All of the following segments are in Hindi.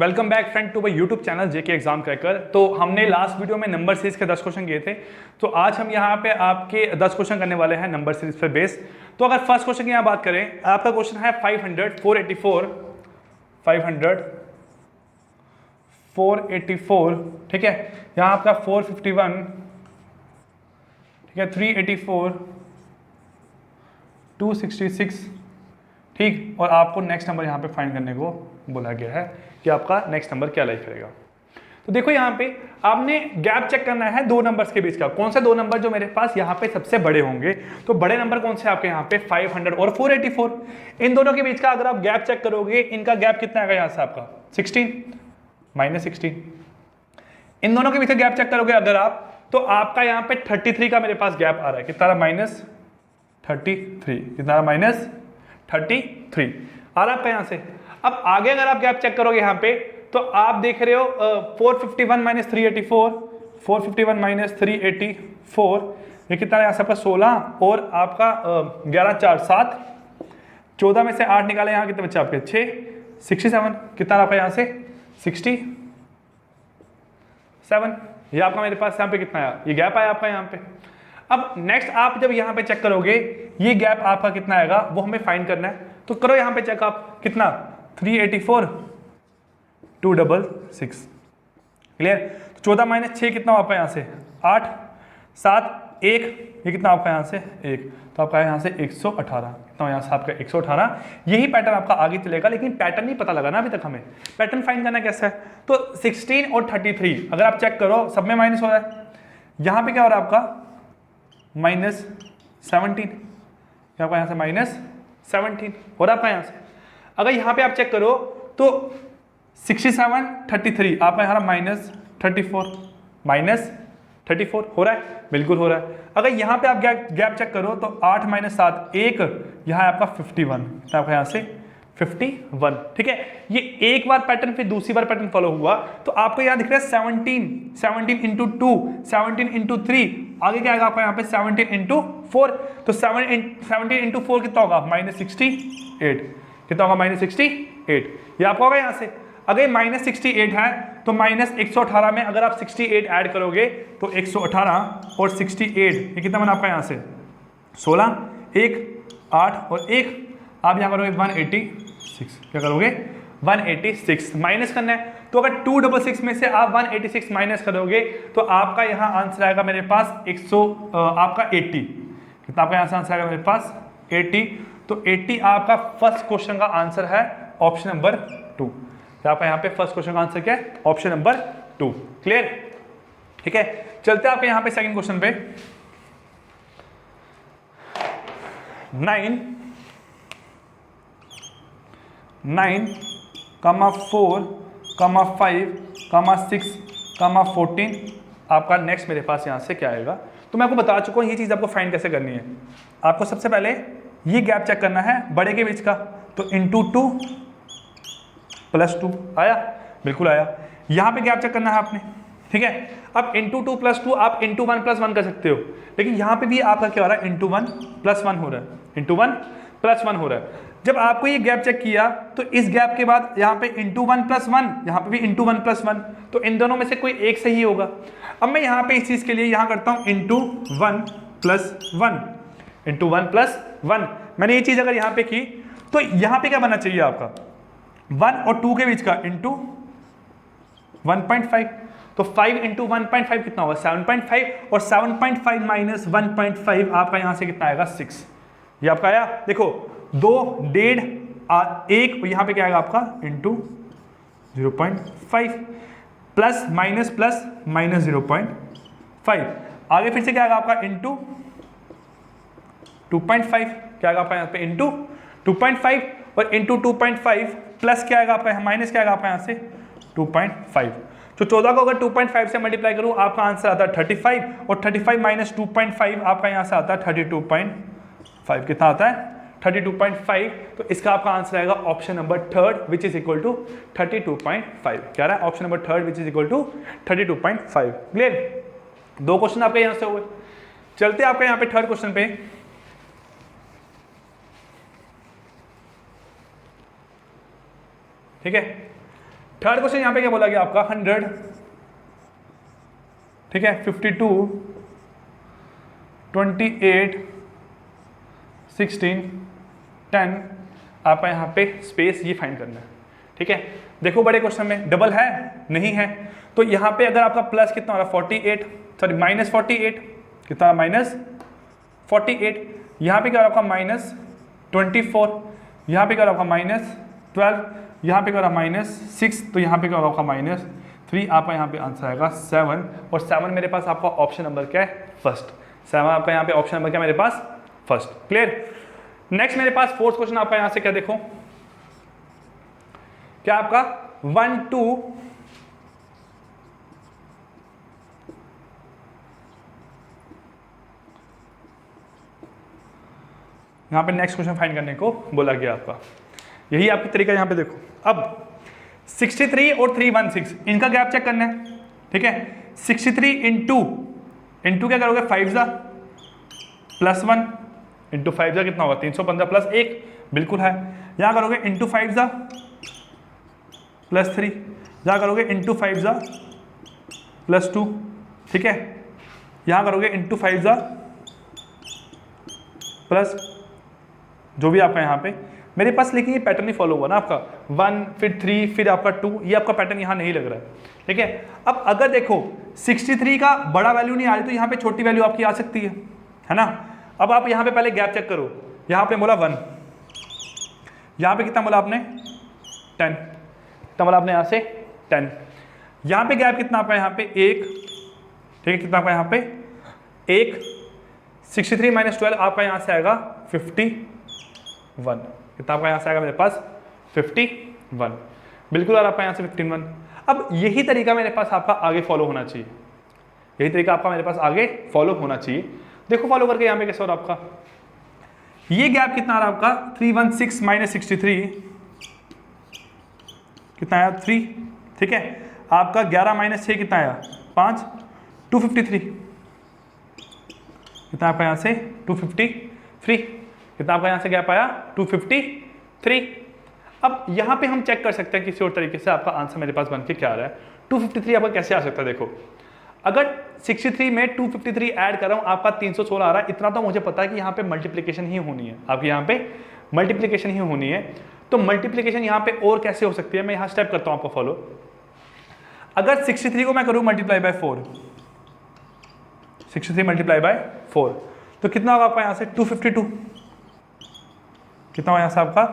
Welcome back friend to my YouTube channel JK exam cracker. तो हमने लास्ट वीडियो में नंबर सीरीज के 10 क्वेश्चन किए थे, तो आज हम यहाँ पे आपके 10 क्वेश्चन करने वाले हैं नंबर सीरीज पे बेस। तो अगर फर्स्ट क्वेश्चन की यहाँ बात करें, आपका क्वेश्चन है 484, ठीक है। यहाँ आपका 451, ठीक है, 384, 266, ठीक। और आपको नेक्स्ट नंबर यहाँ पे फाइंड करने को बोला गया है कि आपका नेक्स्ट नंबर क्या लाइक करेगा। तो देखो यहाँ पे आपने गैप चेक करना है दो नंबर्स के बीच का। कौन से दो नंबर जो मेरे पास यहाँ पे सबसे बड़े होंगे, तो बड़े नंबर कौन से आपके यहाँ पे 500 और 484। इन दोनों के बीच का अगर आप गैप चेक करोगे, इनका गैप कितना आएगा यहाँ से आपका 16 -16। इन दोनों के बीच का गैप चेक करोगे अगर आप, तो आपका यहाँ पे 33 का मेरे पास गैप आ रहा है। कितना -33, कितना -33 आ रहा है आपका यहाँ से। अब आगे अगर आप गैप चेक करोगे यहाँ पे, तो आप देख रहे हो 451 - 384, 451 - 384, ये कितना है यहाँ से आपका 16 और आपका 11 4 7, 14 में से 8 निकाले, यहाँ कितने बच्चे आपके 6, 67, कितना आपका यहाँ से 67। ये आपका मेरे पास यहाँ पे कितना आया, ये गैप आया आपका यहाँ पे। अब नेक्स्ट आप जब यहाँ पे चेक करोगे, ये गैप आपका कितना आएगा वो हमें फाइंड करना है। तो करो यहाँ पे चेक आप, कितना 384, 266, क्लियर। तो 14 - 6 कितना आपका यहाँ से 8, 7, 1, ये कितना आपका यहाँ से 1, तो आपका यहाँ से 118, कितना यहाँ से आपका 118। यही पैटर्न आपका आगे चलेगा, लेकिन पैटर्न नहीं पता लगा ना अभी तक हमें। पैटर्न फाइंड करना कैसा है, तो 16 और 33 अगर आप चेक करो, सब में माइनस हो रहा है। यहाँ पे क्या हो रहा है आपका -17, आपका यहाँ से -17 हो रहा है आपका यहाँ से। अगर यहाँ पे आप चेक करो तो 67 33 आपका यहाँ -34 हो रहा है, बिल्कुल हो रहा है। अगर यहाँ पे आप गैप चेक करो तो 8 - 7 1, यहाँ आपका 51, तो आपका यहाँ से 51, ठीक है। ये एक बार पैटर्न फिर दूसरी बार पैटर्न फॉलो हुआ, तो आपको यहाँ दिख रहा है 17 × 2, 17 × 3, आगे क्या आएगा आपका यहाँ पे 17 × 4, तो 17 × 4 कितना होगा -68, कितना होगा -68, ये आपका होगा यहाँ से। अगर -68 है तो -118 में अगर आप 68 ऐड करोगे तो 118 और 68, ये कितना बना आपका यहाँ से 16, 1 8 और 1, आप यहाँ करोगे 186, क्या करोगे 186 माइनस करना है। तो अगर 266 में से आप 186 माइनस करोगे तो आपका यहाँ आंसर आएगा मेरे पास आपका 80, कितना आपका यहाँ से आंसर आएगा मेरे पास 80। तो 80 आपका फर्स्ट क्वेश्चन का आंसर है, ऑप्शन नंबर 2। तो आपका यहाँ पे फर्स्ट क्वेश्चन का आंसर क्या है, ऑप्शन नंबर 2, क्लियर, ठीक है। चलते हैं आपके यहाँ पे सेकंड क्वेश्चन पे। 9, 4, 5, 6, 14 आपका नेक्स्ट मेरे पास यहाँ से क्या आएगा। तो मैं आपको बता चुका हूँ ये चीज़ आपको फाइंड कैसे करनी है। आपको सबसे पहले ये गैप चेक करना है बड़े के बीच का, तो × 2 + 2 आया, बिल्कुल आया। यहाँ पे गैप चेक करना है आपने, ठीक है। अब × 2 + 2 आप × 1 + 1 कर सकते हो, लेकिन यहाँ पे भी आपका क्या हो रहा है × 1 + 1 हो रहा है, × 1 + 1 हो रहा है। जब आपको ये गैप चेक किया तो इस गैप के बाद यहाँ पे × 1 + 1, यहाँ पे भी × 1 + 1, तो इन दोनों में से कोई एक सही होगा। अब मैं यहाँ पे इस चीज़ के लिए यहाँ करता हूँ × 1 + 1। मैंने ये चीज़ अगर यहाँ पे की तो यहाँ पे क्या बनना चाहिए आपका 1 और 2 के बीच का × 1.5, तो 5 × 1.5 कितना होगा 7.5, और 7.5 - 1.5 आपका यहाँ से कितना आएगा 6, ये आपका आया। देखो 2, 1.5, 1, यहाँ पे क्या आएगा आपका × 0.5 प्लस माइनस प्लस -0.5, आगे फिर से क्या आएगा आपका × 2.5, क्या आएगा आपका यहाँ पे × 2.5, और × 2.5 प्लस क्या आएगा आपका माइनस क्या आएगा आपका यहाँ से 2.5। तो 14 को अगर 2.5 से मल्टीप्लाई करूँ आपका आंसर आता है 35, और 35 - 2.5 आपका यहाँ से आता है 32.5, कितना आता है 32.5। तो इसका आपका आंसर आएगा option number 3 which is equal to 32.5। क्या रहा है option number 3 which is equal to 32.5, clear. दो क्वेश्चन आपके यहाँ से हुए। चलते आपके यहाँ पे थर्ड क्वेश्चन पे। ठीक है, थर्ड क्वेश्चन यहाँ पे क्या बोला गया आपका 100, ठीक है, 52, 28, 16, 10, आपका यहाँ पे स्पेस ये फाइंड करना है, ठीक है। देखो बड़े क्वेश्चन में डबल है नहीं है, तो यहाँ पे अगर आपका प्लस कितना हो रहा है 48, सॉरी माइनस 48, कितना माइनस 48, यहाँ पे क्या हो रहा है आपका माइनस 24, यहाँ पे क्या हो रहा है आपका माइनस 12, यहाँ पे क्या हो रहा है माइनस 6, तो यहाँ पे क्या हो रहा है माइनस 3, आपका यहाँ पे आंसर आएगा 7, और 7 मेरे पास आपका ऑप्शन नंबर क्या है, फर्स्ट। 7 आपका यहाँ पे ऑप्शन नंबर क्या मेरे पास, फर्स्ट। क्लियर। नेक्स्ट मेरे पास फोर्थ क्वेश्चन आपका यहाँ से क्या देखो, क्या आपका 1 2 यहाँ पे नेक्स्ट क्वेश्चन फाइंड करने को बोला गया आपका, यही आपकी तरीका यहाँ पे देखो। अब 63 और 316 इनका गैप चेक करना है, ठीक है। 63 इंटू क्या करोगे 5 जा प्लस 1 इंटू 5 जा कितना होगा 315 प्लस 1, बिल्कुल है। यहाँ करोगे इंटू 5 जा प्लस 3, यहाँ करोगे इंटू 5 जा प्लस 2, ठीक है। यहाँ करोगे इंटू 5 जा प्लस जो भी आपका यहाँ पे मेरे पास, लेकिन ये पैटर्न नहीं फॉलो हुआ ना आपका 1 फिर 3 फिर आपका 2, ये आपका पैटर्न यहाँ नहीं लग रहा है, ठीक है। अब अगर देखो 63 का बड़ा वैल्यू नहीं आ रही तो यहाँ पे छोटी वैल्यू आपकी आ सकती है ना। अब आप यहाँ पे पहले गैप चेक करो, यहाँ पे बोला 1, यहाँ पे कितना बोला आपने 10, कितना बोला आपने यहाँ से 10, यहाँ पे गैप कितना आपका यहाँ पे 1, ठीक है, कितना आपका यहाँ पे 1, 63 माइनस 12 आपका यहाँ से आएगा 51, कितना आपका यहाँ से आएगा मेरे पास 51, बिल्कुल, और आपका यहाँ से 51। अब यही तरीका मेरे पास आपका आगे फॉलो होना चाहिए, यही तरीका आपका मेरे पास आगे फॉलो होना चाहिए। देखो फॉलो करके यहाँ पे कैसे हो रहा आपका, ये गैप कितना आ रहा आपका 316 माइनस 63 कितना आया 3, ठीक है। आपका 11 माइनस 6 कितना आया 5, 253, कितना आपका यहाँ से 253, कितना आपका यहाँ से गैप आया 253। अब यहाँ पे हम चेक कर सकते हैं किसी और तरीके से आपका आंसर मेरे पास बन के क्या आ रहा है। 253 आपका कैसे आ सकता है, देखो अगर 63 में 253 ऐड कर रहा हूँ आपका 316 आ रहा है, इतना तो मुझे पता है कि यहाँ पे मल्टीप्लिकेशन ही होनी है, आपकी यहाँ पे मल्टीप्लिकेशन ही होनी है। तो मल्टीप्लिकेशन यहाँ पे और कैसे हो सकती है, मैं यहाँ स्टेप करता हूँ आपको फॉलो। अगर 63 को मैं करूँ मल्टीप्लाई बाय 4, 63 मल्टीप्लाई बाय 4 तो कितना होगा आपका यहाँ से 252, कितना होगा यहाँ से आपका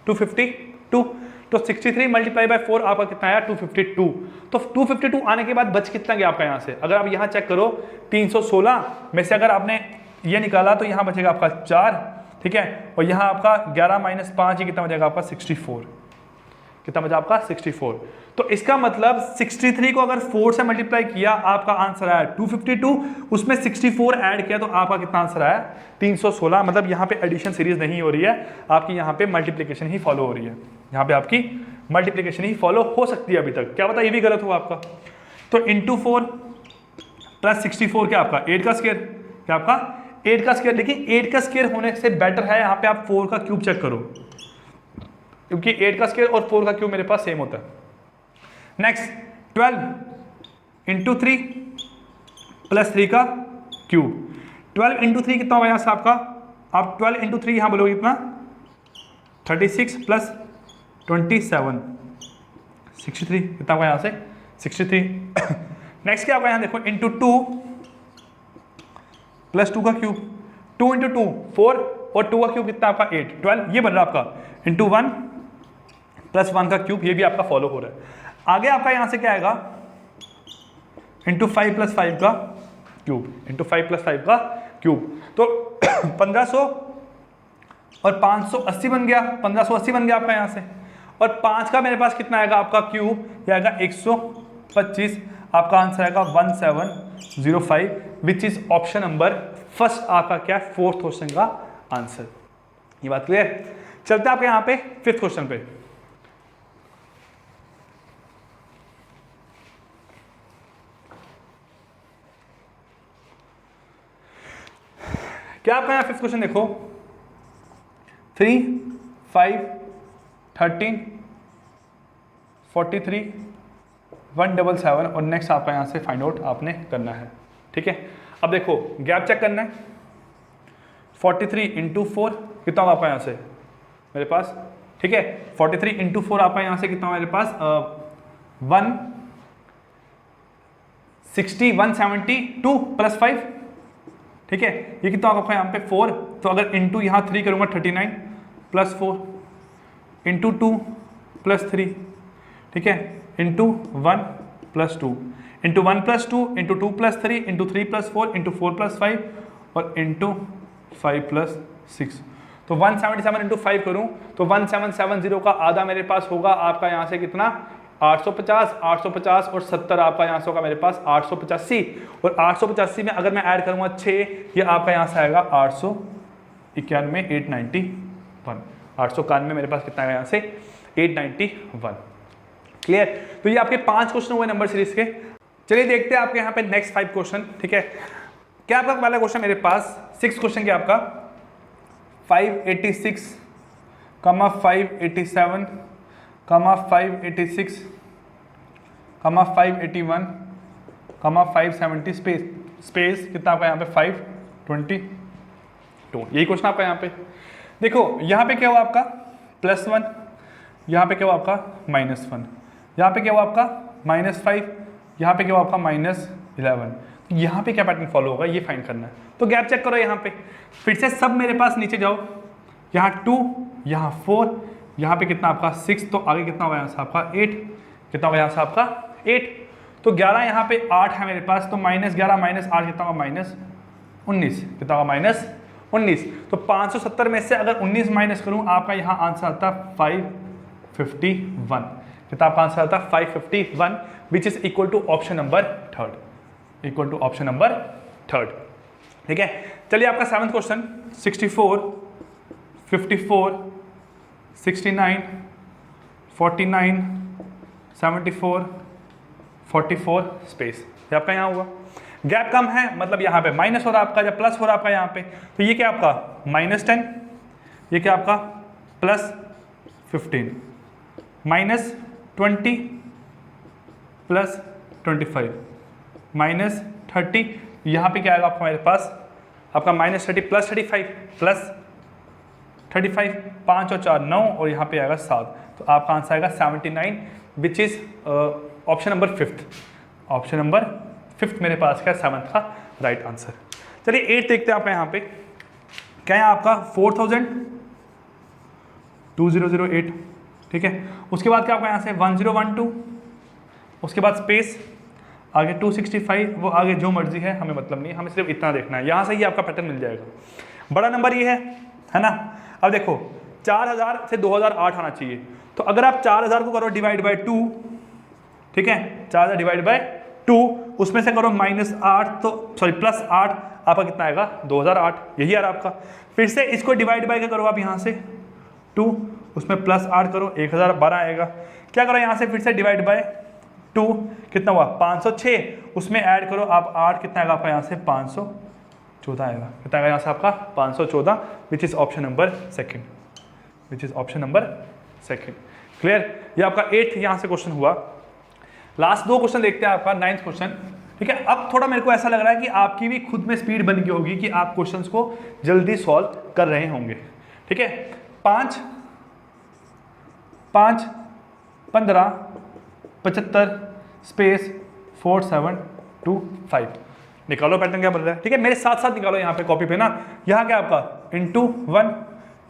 252, तो 63 मल्टीप्लाई बाय 4 आपका कितना आया 252। तो 252 आने के बाद बच कितना गया आपका यहाँ से, अगर आप यहाँ चेक करो 316 में से अगर आपने ये निकाला तो यहाँ बचेगा आपका 4, ठीक है, और यहाँ आपका 11 माइनस 5 कितना बचेगा आपका 64, कितना बचा आपका 64। तो इसका मतलब 63 को अगर 4 से मल्टीप्लाई किया आपका आंसर आया 252, उसमें 64 ऐड किया तो आपका कितना आंसर आया 316। मतलब यहाँ पे एडिशन सीरीज नहीं हो रही है आपकी, यहाँ पे मल्टीप्लिकेशन ही फॉलो हो रही है, यहाँ पे आपकी मल्टीप्लिकेशन ही फॉलो हो सकती है अभी तक, क्या पता ये भी गलत हो आपका। तो इंटू 4 प्लस 64 क्या आपका 8 का स्क्वायर, क्या आपका 8 का स्क्वायर, लेकिन 8 का स्क्वायर होने से बेटर है यहाँ पे आप 4 का क्यूब चेक करो, क्योंकि 8 का स्क्वायर और 4 का क्यूब मेरे पास सेम होता है। नेक्स्ट 12 इंटू 3 प्लस 3 का क्यूब, 12 इंटू 3 कितना होगा यहाँ से आपका, आप 12 इंटू 3 यहाँ बोलोगे कितना 36 प्लस 27 63, कितना होगा यहाँ से 63। नेक्स्ट क्या होगा यहाँ देखो इंटू 2 प्लस 2 का क्यूब, 2 इंटू 2 4 और 2 का क्यूब कितना आपका 8, 12 ये बन रहा है आपका इंटू 1 प्लस 1 का क्यूब, ये भी आपका फॉलो हो रहा है। आगे आपका यहाँ से क्या आएगा इंटू 5 प्लस 5 का क्यूब, इंटू 5 प्लस 5 का क्यूब, तो 1500 और 580 बन गया, 1580 बन गया आपका यहाँ से, और 5 का मेरे पास कितना आएगा आपका क्यूब, ये आएगा 125, आपका आंसर आएगा 1705, which is option number first, आपका क्या फोर्थ क्वेश्चन का आंसर। ये बात क्लियर। चलते हैं आपके यहाँ पे फिफ्थ क्वेश्चन पे। क्या आपका यहाँ फिफ्थ क्वेश्चन देखो 3 5 13 43 177 और नेक्स्ट आपका यहाँ से फाइंड आउट आपने करना है। ठीक है, अब देखो गैप चेक करना है। 43 इंटू 4 कितना होगा आपका यहाँ से मेरे पास, ठीक है 43 इंटू 4 आपका यहाँ से कितना मेरे पास 160 172 प्लस 5, ठीक है ये कितना होगा आपका यहाँ पे 4, तो अगर इंटू यहाँ 3 करूँगा 39 प्लस 4 इंटू 2 प्लस 3, ठीक है into 1 plus 2 into 1 plus 2 into 2 plus 3 into 3 plus 4 into 4 plus 5 और इंटू 5 प्लस 6। तो 177 इंटू 5 करूँ तो 1770 का आधा मेरे पास होगा आपका यहाँ से कितना 850 850 और 70 आपका यहाँ से होगा मेरे पास 885 और 885 में अगर मैं ऐड करूँगा 6 ये आपका यहाँ से आएगा 891 891 891 मेरे पास कितना है यहाँ से 891। क्लियर, तो ये आपके 5 क्वेश्चन हुए नंबर सीरीज के। चलिए देखते हैं आपके यहाँ पे नेक्स्ट 5 क्वेश्चन। ठीक है, क्या आपका पहला क्वेश्चन मेरे पास 6 क्वेश्चन क्या आपका 586 कमा 587 कमा 586 कमा 581 कमा 570 स्पेस कितना आपका यहाँ पे 522, यही क्वेश्चन आपका यहाँ पे। देखो यहाँ पे क्या हुआ आपका +1, यहाँ पे क्या हुआ आपका -1, यहाँ पे क्या हुआ आपका -5, यहाँ पे क्या हुआ आपका -11। तो यहाँ पे क्या पैटर्न फॉलो होगा ये फाइंड करना है। तो गैप चेक करो यहाँ पे, फिर से सब मेरे पास नीचे जाओ, यहाँ 2 यहाँ 4 यहाँ पे कितना आपका 6, तो आगे कितना होगा यहाँ से आपका 8, कितना होगा यहाँ से आपका 8, तो 11 यहाँ पे 8 है मेरे पास, तो -11 -8 कितना होगा -19, कितना होगा -19। तो 570 में से अगर 19 माइनस करूँ आपका यहाँ आंसर आता है 551, कितना आपका आंसर आता है 551 which is equal to option number 3, equal to option number 3। ठीक है, चलिए आपका 7th क्वेश्चन 64 54 69 49 74 44 स्पेस, ये आपका यहाँ हुआ। गैप कम है मतलब यहाँ पे माइनस हो रहा है आपका या प्लस हो रहा है आपका यहाँ पे, तो ये क्या आपका -10, ये क्या आपका +15 -20 +25 -30, यहाँ पे क्या आएगा आपका मेरे पास आपका -30 +35 +35 5 और 4 9 और यहाँ पे आएगा 7, तो आपका आंसर आएगा 79 which is option number 5th, option number 5th मेरे पास क्या 7th का राइट आंसर। चलिए 8 देखते हैं आपका यहाँ पे क्या है आपका 4000 ठीक है, उसके बाद क्या आपका यहाँ से 1012, उसके बाद स्पेस आगे 265, वो आगे जो मर्जी है हमें मतलब नहीं, हमें सिर्फ इतना देखना है, यहाँ से ही आपका पैटर्न मिल जाएगा। बड़ा नंबर ये है ना। अब देखो 4000 से 2008 आना चाहिए, तो अगर आप 4000 को करो डिवाइड बाय 2, ठीक है 4000 डिवाइड बाय 2, उसमें से करो -8 तो सॉरी +8, आपका कितना आएगा 2008, यही आ रहा आपका। फिर से इसको डिवाइड बाय क्या करो आप यहाँ से 2, उसमें +8 करो 1012 आएगा। क्या करो यहाँ से फिर से डिवाइड बाय 2, कितना हुआ 506, उसमें ऐड करो आप 8, कितना आएगा आपका यहाँ से 514 आएगा, कितना आएगा यहाँ से आपका 514 which is option number 2, which is option number 2। Clear, ये आपका 8th यहाँ से क्वेश्चन हुआ। लास्ट 2 क्वेश्चन देखते हैं आपका 9th क्वेश्चन। ठीक है, अब थोड़ा मेरे को ऐसा लग रहा है कि आपकी भी खुद में स्पीड बन गई होगी कि आप क्वेश्चंस को जल्दी सॉल्व कर रहे होंगे। ठीक है, 5 5 15 75 स्पेस 4 7 2 5, निकालो पैटर्न क्या बन रहा है। ठीक है, मेरे साथ साथ निकालो यहाँ पे कॉपी पे ना। यहाँ क्या आपका इंटू 1,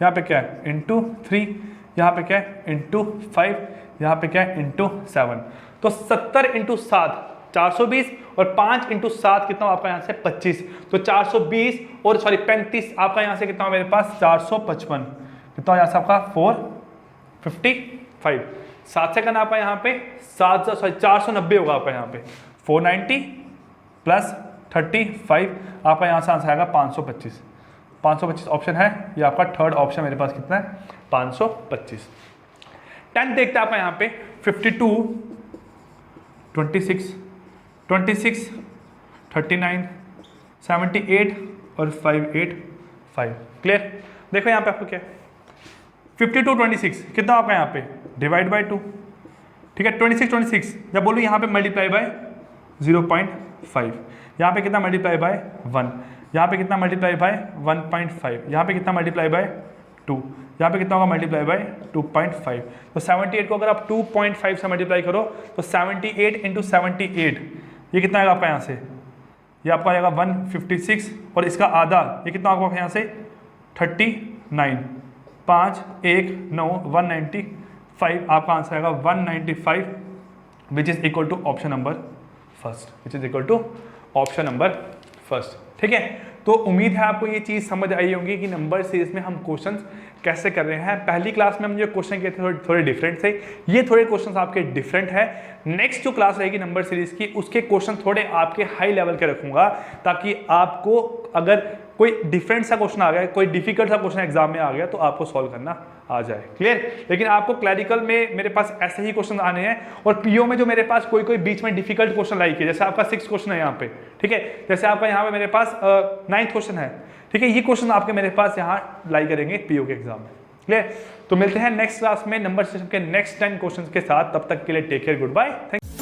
यहाँ पे क्या है इंटू 3, यहाँ पे क्या है इंटू 5, यहाँ पे क्या है इंटू 7, तो 70 इंटू 7 420 और 5 इंटू 7 कितना आपका यहाँ से 25, तो 420 और सॉरी 35 आपका यहाँ से कितना मेरे पास 455, कितना यहाँ से आपका 455, 7 से करना आपका यहाँ पे 490 होगा आपका यहाँ पे 490 + 35 आपका यहाँ से आंसर आएगा 525, 525 ऑप्शन है ये आपका 3rd ऑप्शन मेरे पास कितना है 525। 10 देखते हैं आपका यहाँ पे 52 26 26 39 78 और 585। क्लियर, देखो यहाँ पे आपको क्या 52 26 कितना आपका यहाँ पे डिवाइड बाय 2, ठीक है। 26 जब बोलूँ यहाँ पे मल्टीप्लाई बाय 0.5, यहाँ पे कितना मल्टीप्लाई बाय 1, यहाँ पे कितना मल्टीप्लाई बाय 1.5, यहाँ पे कितना मल्टीप्लाई बाय 2, यहाँ पे कितना होगा मल्टीप्लाई बाय 2.5। तो 78 को अगर आप 2.5 से मल्टीप्लाई करो तो 78 इंटू 78 ये कितना आएगा आपका यहाँ से, ये आपका आएगा 156 और इसका आधा ये कितना आपका यहाँ से 39, 5 1 9 195, आपका आंसर आएगा 195 which is equal to option number first, which is equal to option number first. ठीक है, तो उम्मीद है आपको ये चीज़ समझ आई होगी कि नंबर सीरीज में हम क्वेश्चंस कैसे कर रहे हैं। पहली क्लास में हम जो क्वेश्चन किए थे थोड़े डिफरेंट थे, ये थोड़े क्वेश्चंस आपके डिफरेंट है। नेक्स्ट जो क्लास रहेगी नंबर सीरीज की उसके क्वेश्चन थोड़े आपके हाई लेवल के रखूंगा, ताकि आपको अगर कोई डिफरेंट सा क्वेश्चन आ गया, कोई डिफिकल्ट सा क्वेश्चन एग्जाम में आ गया तो आपको सॉल्व करना आ जाए। क्लियर? लेकिन आपको क्लैरिकल में मेरे पास ऐसे ही क्वेश्चन आने हैं, और पीओ में जो मेरे पास कोई बीच में डिफिकल्ट क्वेश्चन लाई किया, जैसे आपका 6 क्वेश्चन है यहाँ पे, ठीक है, जैसे आपका यहाँ पे मेरे पास 9th क्वेश्चन है, ठीक है, ये क्वेश्चन आपके मेरे पास यहाँ लाई करेंगे पीओ के एग्जाम में। क्लियर? तो मिलते हैं नेक्स्ट क्लास में नंबर सिस्टम के नेक्स्ट 10 क्वेश्चन के साथ, तब तक के लिए take care, good bye, thank you.